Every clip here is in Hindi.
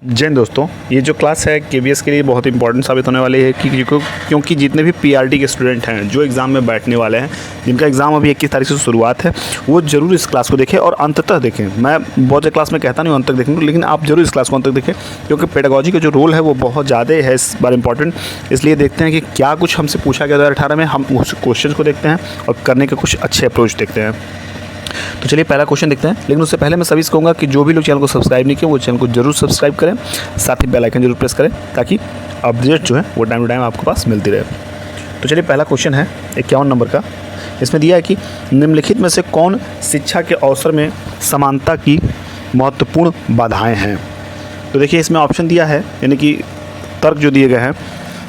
जय हिंद दोस्तों, ये जो क्लास है केवीएस के लिए बहुत इंपॉर्टेंट साबित होने वाली है क्योंकि जितने भी पीआरटी के स्टूडेंट हैं जो एग्ज़ाम में बैठने वाले हैं, जिनका एग्ज़ाम अभी 21 तारीख से शुरुआत है, वो जरूर इस क्लास को देखें और अंततः देखें। मैं बहुत से क्लास में कहता नहीं हूँ अंत तक देखें, लेकिन आप जरूर इस क्लास को अंत तक देखें क्योंकि पेडागोजी का जो रोल है वो बहुत ज़्यादा है इस बार इंपॉर्टेंट। इसलिए देखते हैं कि क्या कुछ हमसे पूछा गया 2018 में, हम उस क्वेश्चन को देखते हैं और करने के कुछ अच्छे अप्रोच देखते हैं। तो चलिए पहला क्वेश्चन देखते हैं, लेकिन उससे पहले मैं सभी से कहूँगा कि जो भी लोग चैनल को सब्सक्राइब नहीं किए वो चैनल को जरूर सब्सक्राइब करें, साथ ही बेल आइकन जरूर प्रेस करें ताकि अपडेट जो है वो टाइम टू टाइम आपके पास मिलती रहे। तो चलिए पहला क्वेश्चन है 51 नंबर का। इसमें दिया है कि निम्नलिखित में से कौन शिक्षा के अवसर में समानता की महत्वपूर्ण बाधाएँ हैं। तो देखिए इसमें ऑप्शन दिया है, यानी कि तर्क जो दिए गए हैं,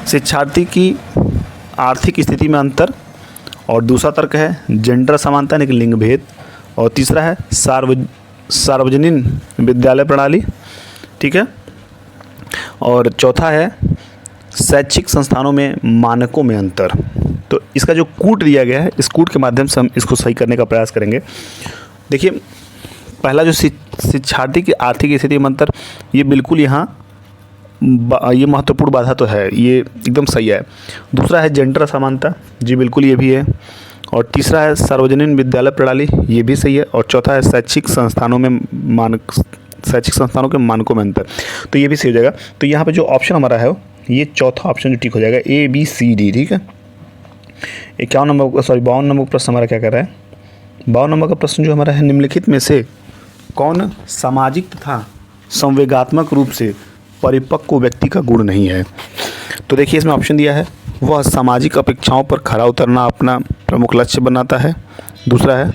शिक्षार्थी की आर्थिक स्थिति में अंतर, और दूसरा तर्क है जेंडर समानता यानी कि लिंग भेद, और तीसरा है सार्वजनिक विद्यालय प्रणाली, ठीक है, और चौथा है शैक्षिक संस्थानों में मानकों में अंतर। तो इसका जो कूट दिया गया है, इस कूट के माध्यम से हम इसको सही करने का प्रयास करेंगे। देखिए पहला जो शिक्षार्थी की आर्थिक स्थिति में अंतर, ये बिल्कुल यहाँ ये महत्वपूर्ण बाधा तो है, ये एकदम सही है। दूसरा है जेंडर समानता, जी बिल्कुल ये भी है। और तीसरा है सार्वजनिक विद्यालय प्रणाली, ये भी सही है। और चौथा है शैक्षिक संस्थानों के मानकों में अंतर, तो ये भी सही हो जाएगा। तो यहाँ पे जो ऑप्शन हमारा है ये चौथा ऑप्शन जो ठीक हो जाएगा, ABCD, ठीक है। 52 नंबर का प्रश्न हमारा क्या कर रहा है। 52 नंबर का प्रश्न जो हमारा है, निम्नलिखित में से कौन सामाजिक तथा संवेगात्मक रूप से परिपक्व व्यक्ति का गुण नहीं है। तो देखिए इसमें ऑप्शन दिया है, वह सामाजिक अपेक्षाओं पर खरा उतरना अपना प्रमुख लक्ष्य बनाता है। दूसरा है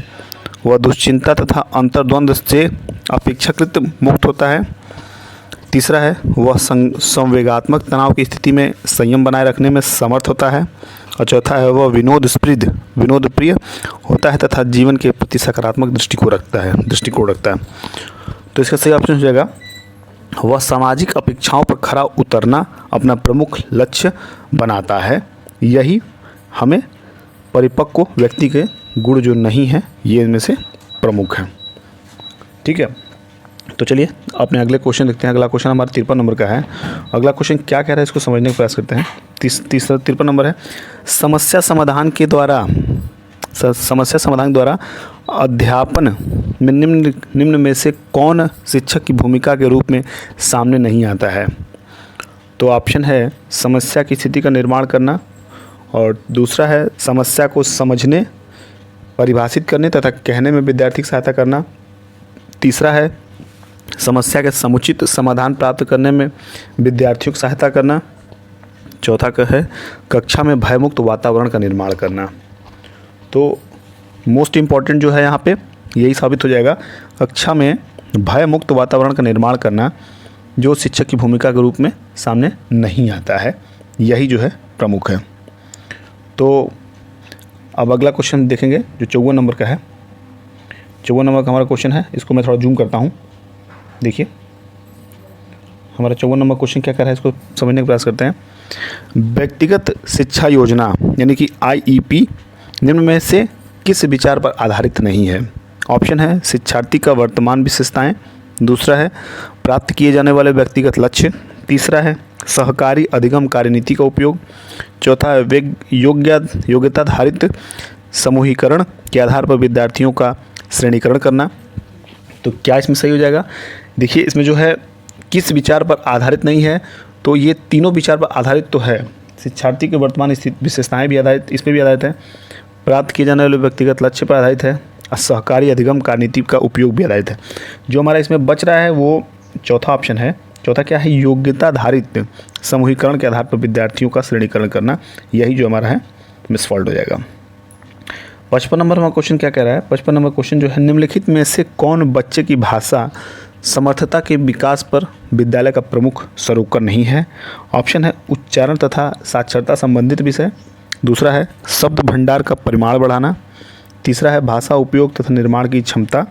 वह दुश्चिंता तथा अंतर्द्वंद से अपेक्षाकृत मुक्त होता है। तीसरा है वह संवेगात्मक तनाव की स्थिति में संयम बनाए रखने में समर्थ होता है। और चौथा है वह विनोद प्रिय होता है तथा जीवन के प्रति सकारात्मक दृष्टिकोण रखता है। तो इसका सही ऑप्शन हो जाएगा, वह सामाजिक अपेक्षाओं पर खरा उतरना अपना प्रमुख लक्ष्य बनाता है। यही हमें परिपक्व व्यक्ति के गुण जो नहीं हैं ये इनमें से प्रमुख हैं, ठीक है। तो चलिए अपने अगले क्वेश्चन देखते हैं। अगला क्वेश्चन हमारा 53 नंबर का है। अगला क्वेश्चन क्या कह रहा है इसको समझने का प्रयास करते हैं। 53 नंबर है, समस्या समाधान द्वारा अध्यापन में निम्न में से कौन शिक्षक की भूमिका के रूप में सामने नहीं आता है। तो ऑप्शन है समस्या की स्थिति का निर्माण करना, और दूसरा है समस्या को समझने, परिभाषित करने तथा कहने में विद्यार्थी की सहायता करना। तीसरा है समस्या के समुचित समाधान प्राप्त करने में विद्यार्थियों की सहायता करना। चौथा का है कक्षा में भयमुक्त वातावरण का निर्माण करना। तो मोस्ट इम्पॉर्टेंट जो है यहाँ पे यही साबित हो जाएगा, कक्षा में भयमुक्त वातावरण का निर्माण करना जो शिक्षक की भूमिका के रूप में सामने नहीं आता है, यही जो है प्रमुख है। तो अब अगला क्वेश्चन देखेंगे जो 54 नंबर का है। 54 नंबर का हमारा क्वेश्चन है, इसको मैं थोड़ा जूम करता हूँ। देखिए हमारा 54 नंबर क्वेश्चन क्या कर रहा है, इसको समझने का प्रयास करते हैं। व्यक्तिगत शिक्षा योजना यानी कि IEP निम्न में से किस विचार पर आधारित नहीं है। ऑप्शन है शिक्षार्थी का वर्तमान विशेषताएं, दूसरा है प्राप्त किए जाने वाले व्यक्तिगत लक्ष्य, तीसरा है सहकारी अधिगम कार्यनीति का उपयोग, चौथा है योग्यताधारित समूहीकरण के आधार पर विद्यार्थियों का श्रेणीकरण करना। तो क्या इसमें सही हो जाएगा। देखिए इसमें जो है किस विचार पर आधारित नहीं है, तो ये तीनों विचार पर आधारित तो है। शिक्षार्थी के वर्तमान विशेषताएं भी आधारित, इस पर भी आधारित है, प्राप्त किए जाने वाले व्यक्तिगत लक्ष्य पर आधारित है, और सहकारी अधिगम कार्यनीति का उपयोग भी आधारित है। जो हमारा इसमें बच रहा है वो चौथा ऑप्शन है। चौथा क्या है, योग्यताधारित समूहीकरण के आधार पर विद्यार्थियों का श्रेणीकरण करना, यही जो हमारा है मिस फॉल्ट हो जाएगा। 55 नंबर हमारा क्वेश्चन क्या कह रहा है। 55 नंबर क्वेश्चन जो है, निम्नलिखित में से कौन बच्चे की भाषा समर्थता के विकास पर विद्यालय का प्रमुख स्वरूप नहीं है। ऑप्शन है उच्चारण तथा साक्षरता संबंधित विषय, दूसरा है शब्द भंडार का परिमाण बढ़ाना, तीसरा है भाषा उपयोग तथा निर्माण की क्षमता,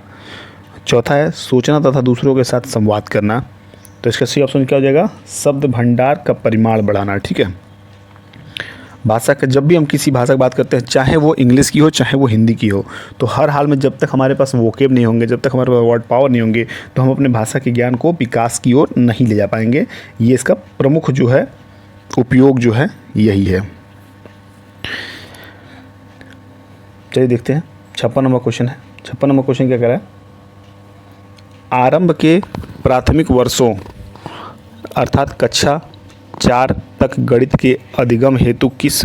चौथा है सोचना तथा दूसरों के साथ संवाद करना। तो इसका सही ऑप्शन क्या हो जाएगा, शब्द भंडार का परिमाण बढ़ाना, ठीक है। भाषा का जब भी हम किसी भाषा की बात करते हैं, चाहे वो इंग्लिश की हो चाहे वो हिंदी की हो, तो हर हाल में जब तक हमारे पास वोकेब नहीं होंगे, जब तक हमारे पास वर्ड पावर नहीं होंगे, तो हम अपने भाषा के ज्ञान को विकास की ओर नहीं ले जा पाएंगे। ये इसका प्रमुख जो है उपयोग जो है यही है। चलिए देखते हैं 56 नंबर क्वेश्चन है। 56 नंबर क्वेश्चन क्या कह रहा है, आरंभ के प्राथमिक वर्षों अर्थात कक्षा 4 तक गणित के अधिगम हेतु किस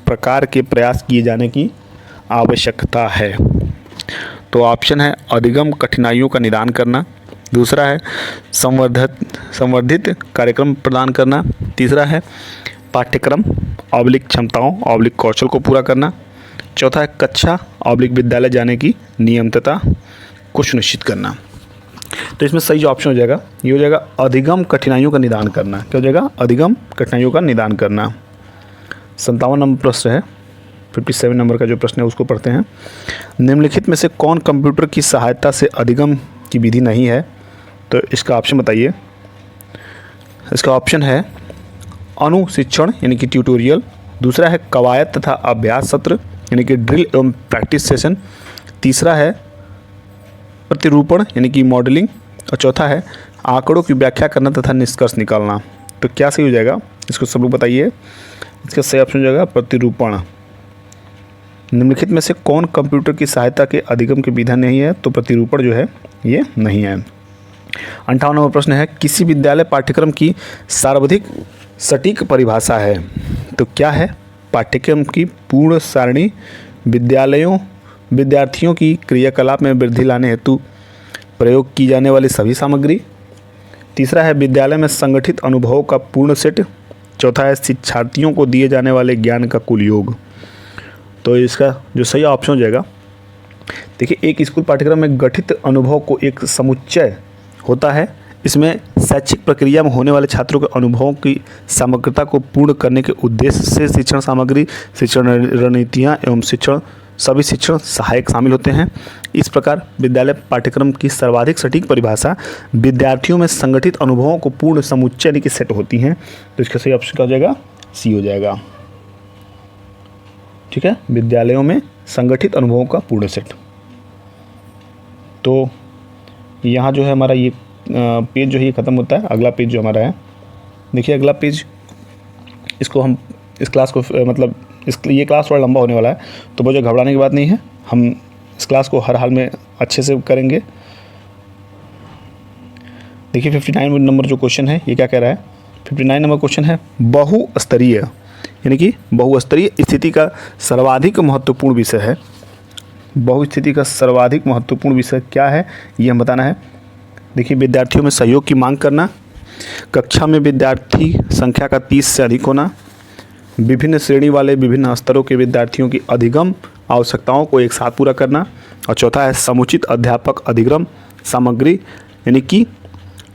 प्रकार के प्रयास किए जाने की आवश्यकता है। तो ऑप्शन है अधिगम कठिनाइयों का निदान करना, दूसरा है संवर्धित कार्यक्रम प्रदान करना, तीसरा है पाठ्यक्रम क्षमताओं कौशल को पूरा करना, चौथा है कक्षा विद्यालय जाने की नियमितता को सुनिश्चित करना। तो इसमें सही जो ऑप्शन हो जाएगा ये हो जाएगा अधिगम कठिनाइयों का निदान करना। क्या हो जाएगा, अधिगम कठिनाइयों का निदान करना। 57 नंबर प्रश्न है, 57 नंबर का जो प्रश्न है उसको पढ़ते हैं। निम्नलिखित में से कौन कंप्यूटर की सहायता से अधिगम की विधि नहीं है। तो इसका ऑप्शन बताइए। इसका ऑप्शन है अनुशिक्षण यानी कि ट्यूटोरियल, दूसरा है कवायद तथा अभ्यास सत्र यानी कि ड्रिल एवं प्रैक्टिस सेशन, तीसरा है प्रतिरूपण यानी कि मॉडलिंग, और चौथा है आंकड़ों की व्याख्या करना तथा निष्कर्ष निकालना। तो क्या सही हो जाएगा, इसको सब लोग बताइए। इसका सही ऑप्शन हो जाएगा प्रतिरूपण। निम्नलिखित में से कौन कंप्यूटर की सहायता के अधिगम की विधा नहीं है। तो प्रतिरूपण जो है ये नहीं है। 58 नंबर प्रश्न है, किसी विद्यालय पाठ्यक्रम की सर्वाधिक सटीक परिभाषा है। तो क्या है, पाठ्यक्रम की पूर्ण सारणी, विद्यार्थियों की क्रियाकलाप में वृद्धि लाने हेतु प्रयोग की जाने वाली सभी सामग्री, तीसरा है विद्यालय में संगठित अनुभवों का पूर्ण सेट, चौथा है शिक्षार्थियों को दिए जाने वाले ज्ञान का कुल योग। तो इसका जो सही ऑप्शन हो जाएगा, देखिए एक स्कूल पाठ्यक्रम में गठित अनुभव को एक समुच्चय होता है। इसमें शैक्षिक प्रक्रिया में होने वाले छात्रों के अनुभवों की समग्रता को पूर्ण करने के उद्देश्य से शिक्षण सामग्री, शिक्षण रणनीतियाँ एवं सभी शिक्षण सहायक शामिल होते हैं। इस प्रकार विद्यालय पाठ्यक्रम की सर्वाधिक सटीक परिभाषा विद्यार्थियों में संगठित अनुभवों को पूर्ण समुच्चय यानी कि सेट होती हैं। तो इसका सही ऑप्शन क्या हो जाएगा, सी हो जाएगा। ठीक है, विद्यालयों में संगठित अनुभवों का पूर्ण सेट। तो यहाँ जो है हमारा ये पेज जो है ये ख़त्म होता है। अगला पेज जो हमारा है, देखिए अगला पेज, इसको हम इस क्लास को मतलब ये क्लास थोड़ा लंबा होने वाला है, तो मुझे घबराने की बात नहीं है। हम इस क्लास को हर हाल में अच्छे से करेंगे। देखिए 59 नंबर जो क्वेश्चन है ये क्या कह रहा है। 59 नंबर क्वेश्चन है, बहुस्तरीय यानी कि बहुस्तरीय स्थिति का सर्वाधिक महत्वपूर्ण विषय है। बहुस्थिति का सर्वाधिक महत्वपूर्ण विषय क्या है ये हम बताना है। देखिए विद्यार्थियों में सहयोग की मांग करना, कक्षा में विद्यार्थी संख्या का 30 से अधिक होना, विभिन्न श्रेणी वाले विभिन्न स्तरों के विद्यार्थियों की अधिगम आवश्यकताओं को एक साथ पूरा करना, और चौथा है समुचित अध्यापक अधिगम सामग्री यानी कि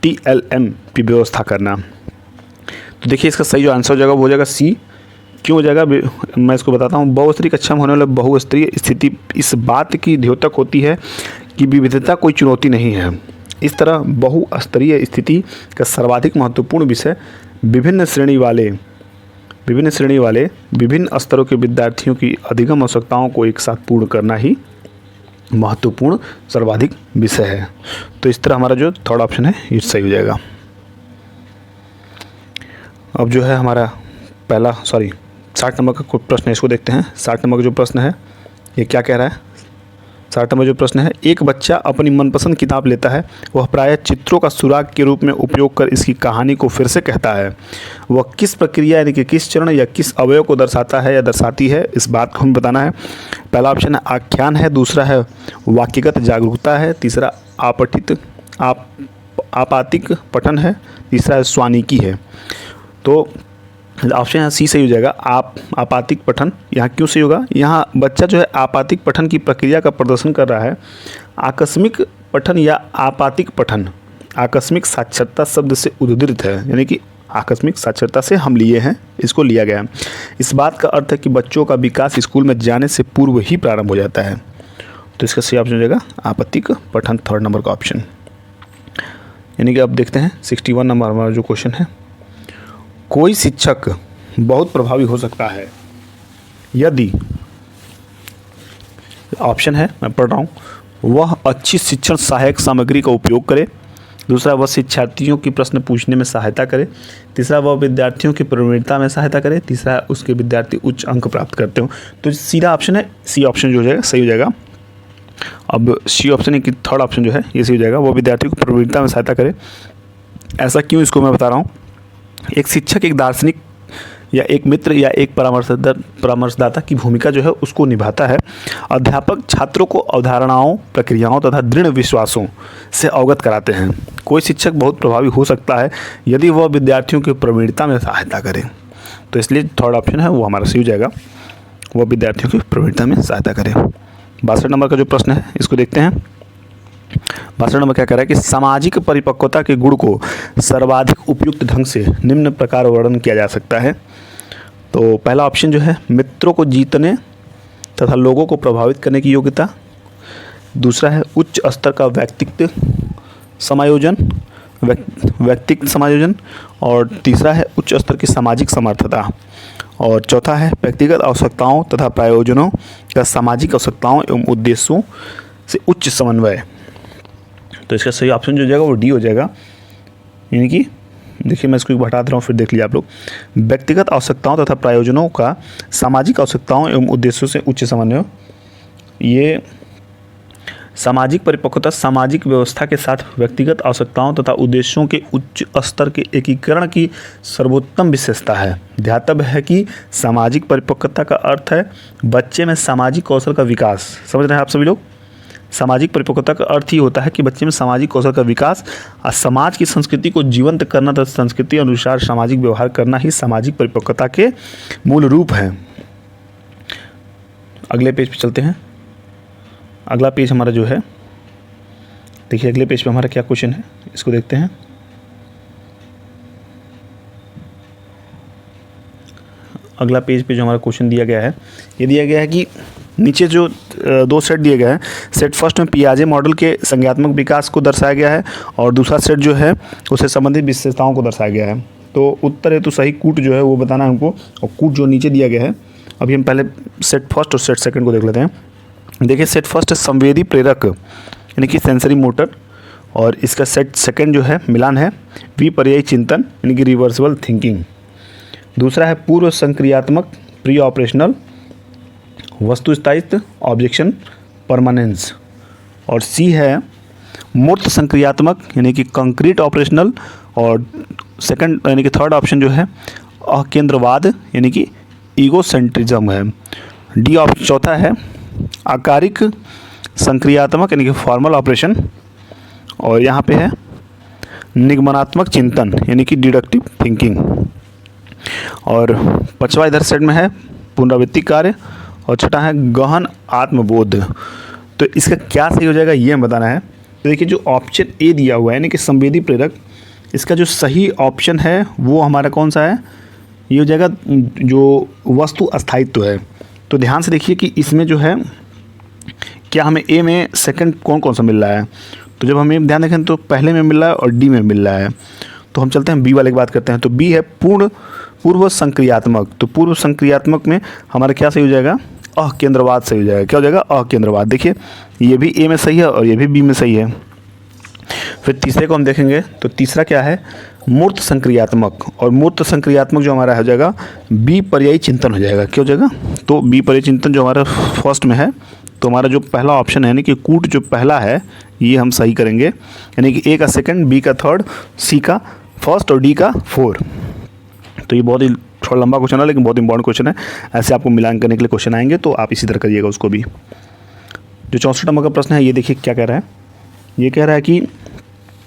TLM की व्यवस्था करना। तो देखिए इसका सही जो आंसर हो जाएगा वो हो जाएगा सी। क्यों हो जाएगा मैं इसको बताता हूँ। बहुस्तरीय कक्षा में होने वाले बहुस्तरीय स्थिति इस बात की द्योतक होती है कि विविधता कोई चुनौती नहीं है। इस तरह बहुस्तरीय स्थिति का सर्वाधिक महत्वपूर्ण विषय विभिन्न श्रेणी वाले विभिन्न स्तरों के विद्यार्थियों की अधिगम आवश्यकताओं को एक साथ पूर्ण करना ही महत्वपूर्ण सर्वाधिक विषय है। तो इस तरह हमारा जो थर्ड ऑप्शन है ये सही हो जाएगा। अब जो है हमारा 60 नंबर का प्रश्न है, इसको देखते हैं। 60 नंबर का जो प्रश्न है ये क्या कह रहा है। 60 नंबर जो प्रश्न है, एक बच्चा अपनी मनपसंद किताब लेता है, वह प्रायः चित्रों का सुराग के रूप में उपयोग कर इसकी कहानी को फिर से कहता है। वह किस प्रक्रिया यानी कि किस चरण या किस अवयव को दर्शाता है या दर्शाती है, इस बात को हमें बताना है। पहला ऑप्शन है आख्यान है, दूसरा है वाक्यगत जागरूकता है, तीसरा आपातिक पठन है, तीसरा है स्वानिकी है। तो ऑप्शन यहाँ सी सही हो जाएगा। आपातिक पठन। यहाँ क्यों सही होगा, यहाँ बच्चा जो है आपातिक पठन की प्रक्रिया का प्रदर्शन कर रहा है। आकस्मिक पठन या आपातिक पठन आकस्मिक साक्षरता शब्द से उद्धृत है, यानी कि आकस्मिक साक्षरता से हम लिए हैं, इसको लिया गया है। इस बात का अर्थ है कि बच्चों का विकास स्कूल में जाने से पूर्व ही प्रारंभ हो जाता है। तो इसका सही ऑप्शन हो जाएगा आपातिक पठन, थर्ड नंबर का ऑप्शन। यानी कि अब देखते हैं 61 नंबर हमारा जो क्वेश्चन है, कोई शिक्षक बहुत प्रभावी हो सकता है। यदि, ऑप्शन है मैं पढ़ रहा हूँ, वह अच्छी शिक्षण सहायक सामग्री का उपयोग करे, दूसरा वह शिक्षार्थियों की प्रश्न पूछने में सहायता करे, तीसरा वह विद्यार्थियों की प्रवीणता में सहायता करे, तीसरा उसके विद्यार्थी उच्च अंक प्राप्त करते हो। तो सीधा ऑप्शन है सी ऑप्शन जो हो जाएगा सही हो जाएगा। अब सी ऑप्शन है कि थर्ड ऑप्शन जो है ये सही हो जाएगा, वो विद्यार्थियों की प्रवीणता में सहायता करे। ऐसा क्यों, इसको मैं बता रहा हूँ। एक शिक्षक एक दार्शनिक या एक मित्र या एक परामर्शदाता की भूमिका जो है उसको निभाता है। अध्यापक छात्रों को अवधारणाओं, प्रक्रियाओं तथा दृढ़ विश्वासों से अवगत कराते हैं। कोई शिक्षक बहुत प्रभावी हो सकता है यदि वह विद्यार्थियों की प्रवीणता में सहायता करे। तो इसलिए थर्ड ऑप्शन है वो हमारा सही हो जाएगा, वह विद्यार्थियों की प्रवीणता में सहायता करे। 62 नंबर का जो प्रश्न है इसको देखते हैं। 62 नंबर क्या कह रहा है कि सामाजिक परिपक्वता के गुण को सर्वाधिक उपयुक्त ढंग से निम्न प्रकार वर्णन किया जा सकता है। तो पहला ऑप्शन जो है मित्रों को जीतने तथा लोगों को प्रभावित करने की योग्यता, दूसरा है उच्च स्तर का व्यक्तित्व समायोजन, और तीसरा है उच्च स्तर की सामाजिक समर्थता, और चौथा है व्यक्तिगत आवश्यकताओं तथा प्रयोजनों का सामाजिक आवश्यकताओं एवं उद्देश्यों से उच्च समन्वय। तो इसका सही ऑप्शन जो हो जाएगा वो डी हो जाएगा। यानी कि देखिए मैं इसको हटा दे रहा हूँ, फिर देख लीजिए आप लोग। व्यक्तिगत आवश्यकताओं तथा प्रयोजनों का सामाजिक आवश्यकताओं एवं उद्देश्यों से उच्च समन्वय। ये सामाजिक परिपक्वता सामाजिक व्यवस्था के साथ व्यक्तिगत आवश्यकताओं तथा उद्देश्यों के उच्च स्तर के एकीकरण की सर्वोत्तम विशेषता है। ध्यातव्य है कि सामाजिक परिपक्वता का अर्थ है बच्चे में सामाजिक कौशल का विकास। समझ रहे हैं आप सभी लोग? सामाजिक परिपक्वता का अर्थ ही होता है कि बच्चे में सामाजिक कौशल का विकास और समाज की संस्कृति को जीवंत करना तथा संस्कृति अनुसार सामाजिक व्यवहार करना ही सामाजिक परिपक्वता के मूल रूप है। अगले पेज पे चलते हैं। अगला पेज हमारा जो है, देखिए अगले पेज पे हमारा क्या क्वेश्चन है इसको देखते हैं। अगला पेज पे जो हमारा क्वेश्चन दिया गया है, ये दिया गया है कि नीचे जो दो सेट दिए गए हैं, सेट फर्स्ट में पियाजे मॉडल के संज्ञात्मक विकास को दर्शाया गया है और दूसरा सेट जो है उससे संबंधित विशेषताओं को दर्शाया गया है। तो उत्तर है तो सही कूट जो है वो बताना है हमको, और कूट जो नीचे दिया गया है। अभी हम पहले सेट फर्स्ट और सेट सेकंड को देख लेते हैं। देखिए सेट फर्स्ट है संवेदी प्रेरक यानी कि सेंसरी मोटर, और इसका सेट सेकंड जो है मिलान है विपर्ययी चिंतन यानी कि रिवर्सिबल थिंकिंग। दूसरा है पूर्व संक्रियात्मक प्री ऑपरेशनल वस्तु स्थायित्व ऑब्जेक्शन परमानेंस, और सी है मूर्त संक्रियात्मक यानी कि कंक्रीट ऑपरेशनल, और सेकंड यानी कि थर्ड ऑप्शन जो है अकेंद्रवाद यानी कि ईगोसेंट्रिज्म है। डी ऑप्शन चौथा है आकारिक संक्रियात्मक यानी कि फॉर्मल ऑपरेशन, और यहाँ पे है निगमनात्मक चिंतन यानी कि डिडक्टिव थिंकिंग, और पांचवा इधर सेट में है पुनरावृत्ति कार्य, और छठा है गहन आत्मबोध। तो इसका क्या सही हो जाएगा ये बताना है। तो देखिए जो ऑप्शन ए दिया हुआ है यानी कि संवेदी प्रेरक, इसका जो सही ऑप्शन है वो हमारा कौन सा है, ये हो जाएगा जो वस्तु अस्थायित्व है। तो ध्यान से देखिए कि इसमें जो है क्या हमें ए में सेकंड कौन कौन सा मिल रहा है। तो जब हमें ध्यान देखें तो पहले में मिल रहा है और डी में मिल रहा है। तो हम चलते हैं बी वाले की बात करते हैं। तो बी है पूर्व संक्रियात्मक। तो पूर्व संक्रियात्मक में हमारा क्या सही हो जाएगा, अकेंद्रवाद सही हो जाएगा। क्या हो जाएगा, अकेंद्रवाद। देखिए ये भी ए में सही है और ये भी बी में सही है। फिर तीसरे को हम देखेंगे तो तीसरा क्या है, मूर्त संक्रियात्मक, और मूर्त संक्रियात्मक जो हमारा हो जाएगा बी पर्यायी चिंतन हो जाएगा। क्या हो जाएगा, तो बी पर्यायी चिंतन जो हमारा फर्स्ट में है, तो हमारा जो पहला ऑप्शन है यानी कि कूट जो पहला है ये हम सही करेंगे, यानी कि ए का सेकंड, बी का थर्ड, सी का फर्स्ट और डी का फोर। तो ये बहुत ही थोड़ा लंबा क्वेश्चन है लेकिन बहुत इंपॉर्टेंट क्वेश्चन है। ऐसे आपको मिलान करने के लिए क्वेश्चन आएंगे तो आप इसी तरह करिएगा उसको भी। जो 64 नंबर का प्रश्न है ये देखिए क्या कह रहा है। ये कह रहा है कि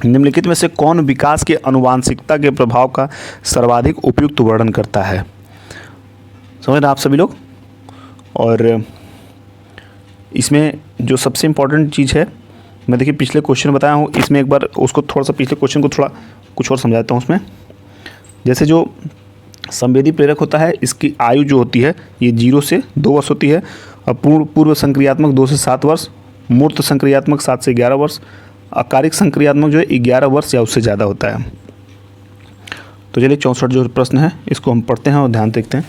निम्नलिखित में से कौन विकास के आनुवांशिकता के प्रभाव का सर्वाधिक उपयुक्त वर्णन करता है। समझ रहे हैं आप सभी लोग। और इसमें जो सबसे इम्पोर्टेंट चीज़ है, मैं देखिए पिछले क्वेश्चन बताया हूँ, इसमें एक बार उसको थोड़ा सा पिछले क्वेश्चन को थोड़ा कुछ और समझाता हूँ उसमें। जैसे जो संवेदी प्रेरक होता है इसकी आयु जो होती है ये 0 से 2 वर्ष होती है, और पूर्व संक्रियात्मक 2 से 7 वर्ष, मूर्त संक्रियात्मक 7 से 11 वर्ष, आकारिक संक्रियात्मक जो है 11 वर्ष या उससे ज़्यादा होता है। तो चलिए 64 जो प्रश्न है इसको हम पढ़ते हैं और ध्यान देखते हैं।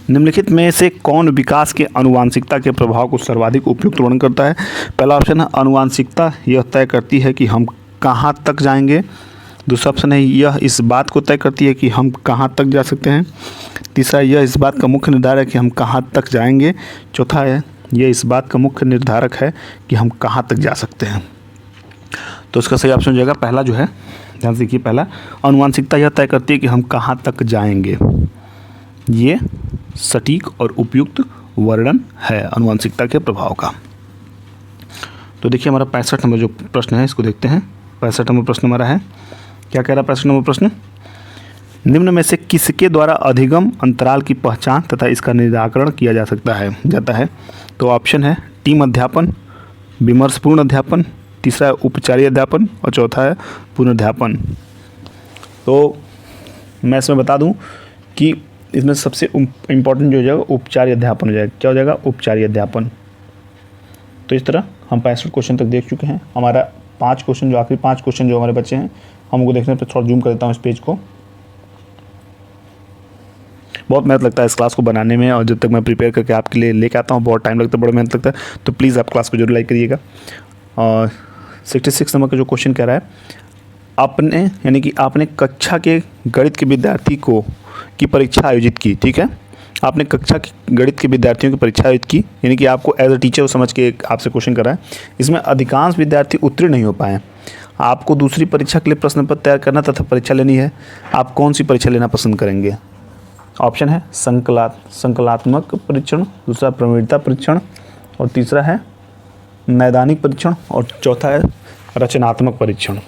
निम्नलिखित में से कौन विकास के आनुवांशिकता के प्रभाव को सर्वाधिक उपयुक्त वर्णन करता है? पहला ऑप्शन है आनुवांशिकता यह तय करती है कि हम कहाँ तक जाएंगे। दूसरा ऑप्शन है यह इस बात को तय करती है कि हम कहाँ तक जा सकते हैं। तीसरा, यह इस बात का मुख्य निर्धारक है कि हम कहाँ तक जाएंगे। चौथा है यह इस बात का मुख्य निर्धारक है कि हम कहाँ तक जा सकते हैं। तो इसका सही ऑप्शन हो जाएगा पहला, जो है ध्यान से देखिए, पहला आनुवांशिकता यह तय करती है कि हम कहाँ तक जाएंगे। ये सटीक और उपयुक्त वर्णन है आनुवांशिकता के प्रभाव का। तो देखिए हमारा 65 नंबर जो प्रश्न है इसको देखते हैं। 65 नंबर प्रश्न हमारा है, क्या कह रहा है 65 नंबर प्रश्न? निम्न में से किसके द्वारा अधिगम अंतराल की पहचान तथा इसका निराकरण किया जा सकता है जाता है? तो ऑप्शन है टीम अध्यापन, विमर्शपूर्ण अध्यापन, तीसरा है उपचारी अध्यापन और चौथा है पुनर्ध्यापन। तो मैं इसमें बता दूं कि इसमें सबसे इम्पोर्टेंट जो हो जाएगा उपचारी अध्यापन हो जाएगा। क्या हो जाएगा? उपचारी अध्यापन। तो इस तरह हम 65 क्वेश्चन तक देख चुके हैं। हमारा 5 क्वेश्चन, जो आखिरी 5 क्वेश्चन जो हमारे बच्चे हैं, हम उनको देखने पर थोड़ा जूम कर देता हूँ इस पेज को। बहुत मेहनत लगता है इस क्लास को बनाने में, और जब तक मैं प्रिपेयर करके आपके लिए लेके आता हूँ बहुत टाइम लगता है, बड़ा मेहनत लगता है। तो प्लीज़ आप क्लास को जरूर लाइक करिएगा। और 66 नंबर का जो क्वेश्चन कह रहा है, आपने यानी कि आपने कक्षा के गणित के विद्यार्थी की परीक्षा आयोजित की। ठीक है, आपने कक्षा के गणित के विद्यार्थियों की परीक्षा आयोजित की, यानी कि आपको एज अ टीचर समझ के आपसे क्वेश्चन कर रहा है। इसमें अधिकांश विद्यार्थी उत्तीर्ण नहीं हो पाए। आपको दूसरी परीक्षा के लिए प्रश्न पत्र तैयार करना तथा परीक्षा लेनी है। आप कौन सी परीक्षा लेना पसंद करेंगे? ऑप्शन है संकलात्मक परीक्षण, दूसरा प्रवीणता परीक्षण और तीसरा है नैदानिक परीक्षण और चौथा है रचनात्मक परीक्षण।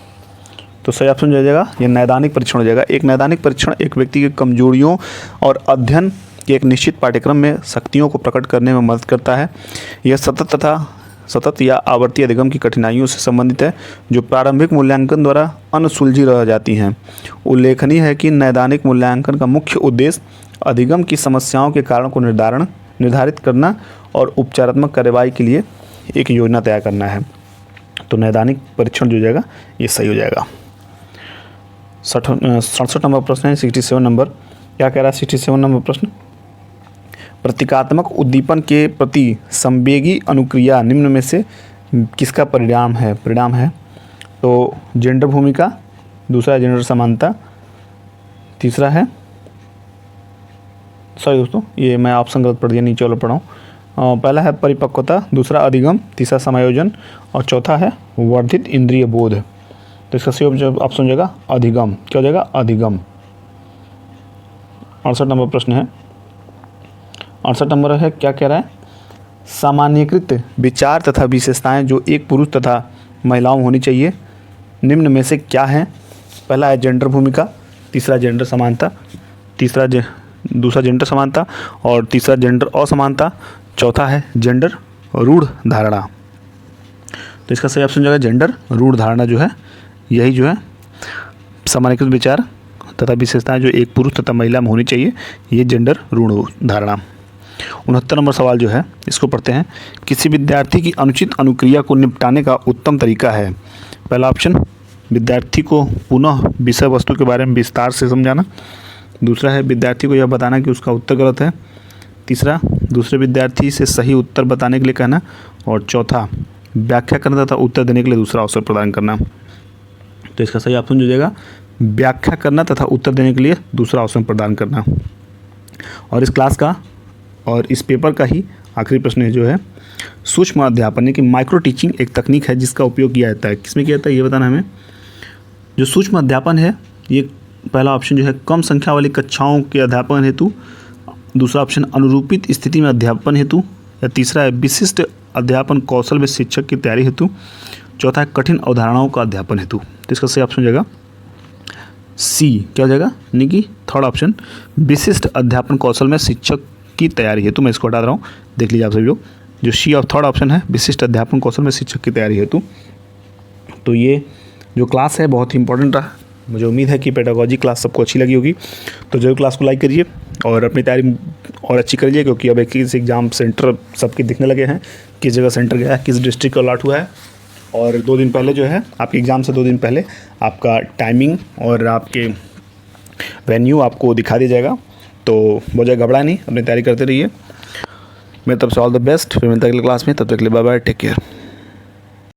तो सही ऑप्शन हो जाएगा ये नैदानिक परीक्षण हो जाएगा। एक नैदानिक परीक्षण एक व्यक्ति की कमजोरियों और अध्ययन के एक निश्चित पाठ्यक्रम में शक्तियों को प्रकट करने में मदद करता है। यह सतत या आवर्ती अधिगम की कठिनाइयों से संबंधित है जो प्रारंभिक मूल्यांकन द्वारा अनसुलझी रह जाती हैं। उल्लेखनीय है कि नैदानिक मूल्यांकन का मुख्य उद्देश्य अधिगम की समस्याओं के कारण को निर्धारित करना और उपचारात्मक कार्रवाई के लिए एक योजना तैयार करना है। तो नैदानिक परीक्षण जो हो जाएगा ये सही हो जाएगा। 67 नंबर प्रश्न है, 67 नंबर क्या कह रहा है? 67 नंबर प्रश्न, प्रतीकात्मक उद्दीपन के प्रति संवेगी अनुक्रिया निम्न में से किसका परिणाम है? तो जेंडर भूमिका, दूसरा है जेंडर समानता, तीसरा है, सॉरी दोस्तों ये मैं ऑप्शन गलत पढ़ दिया, नीचे वाला पढ़ाऊँ। पहला है परिपक्वता, दूसरा अधिगम, तीसरा समायोजन और चौथा है वर्धित इंद्रिय बोध। तो इसका सही ऑप्शन हो जाएगा अधिगम। क्या हो जाएगा? अधिगम। 68 नंबर प्रश्न है, 68 नंबर है, क्या कह रहा है? सामान्यीकृत विचार तथा विशेषताएं जो एक पुरुष तथा महिलाओं होनी चाहिए निम्न में से क्या है? पहला है जेंडर भूमिका, तीसरा जेंडर समानता, दूसरा जेंडर समानता और तीसरा जेंडर असमानता, चौथा है जेंडर रूढ़ धारणा। तो इसका सही ऑप्शन जो है जेंडर रूढ़ धारणा जो है, यही जो है सामान्यीकृत विचार तथा विशेषताएं जो एक पुरुष तथा महिला में होनी चाहिए, ये जेंडर रूढ़ धारणा। 69 नंबर सवाल जो है इसको पढ़ते हैं। किसी विद्यार्थी की अनुचित अनुक्रिया को निपटाने का उत्तम तरीका है? पहला ऑप्शन विद्यार्थी को पुनः विषय वस्तु के बारे में विस्तार से समझाना, दूसरा है विद्यार्थी को यह बताना कि उसका उत्तर गलत है, तीसरा दूसरे विद्यार्थी से सही उत्तर बताने के लिए कहना और चौथा व्याख्या करना तथा उत्तर देने के लिए दूसरा अवसर प्रदान करना। तो इसका सही ऑप्शन हो जाएगा व्याख्या करना तथा उत्तर देने के लिए दूसरा अवसर प्रदान करना। और इस क्लास का और इस पेपर का ही आखिरी प्रश्न जो है, सूक्ष्म अध्यापन यानी कि माइक्रो टीचिंग एक तकनीक है जिसका उपयोग किया जाता है। किसमें किया जाता है ये बताना हमें। जो सूक्ष्म अध्यापन है ये पहला ऑप्शन जो है कम संख्या वाली कक्षाओं के अध्यापन हेतु, दूसरा ऑप्शन अनुरूपित स्थिति में अध्यापन हेतु, या तीसरा है विशिष्ट अध्यापन कौशल में शिक्षक की तैयारी हेतु, चौथा है कठिन अवधारणाओं का अध्यापन हेतु। तो इसका सही ऑप्शन हो जाएगा सी। क्या हो जाएगा? यानी कि थर्ड ऑप्शन विशिष्ट अध्यापन कौशल में शिक्षक की तैयारी हेतु। मैं इसको हटा रहा हूँ, देख लीजिए आप सभी लोग। जो सी और थर्ड ऑप्शन है विशिष्ट अध्यापन कौशल में शिक्षक की तैयारी हेतु। तो ये जो क्लास है बहुत ही इंपॉर्टेंट रहा। मुझे उम्मीद है कि पेडागोजी क्लास सबको अच्छी लगी होगी। तो जरूर क्लास को लाइक करिए और अपनी तैयारी और अच्छी करिए, क्योंकि अब एक एग्ज़ाम सेंटर सबके दिखने लगे हैं, किस जगह सेंटर गया है, किस डिस्ट्रिक्ट का अलॉट हुआ है। और 2 दिन पहले जो है आपके एग्ज़ाम से 2 दिन पहले आपका टाइमिंग और आपके वेन्यू आपको दिखा दिया जाएगा। तो मुझे घबराए नहीं, अपनी तैयारी करते रहिए। मेरी तरफ से ऑल द बेस्ट। फिर मिलते हैं अगले क्लास में, तब तक के लिए बाय बाय, टेक केयर।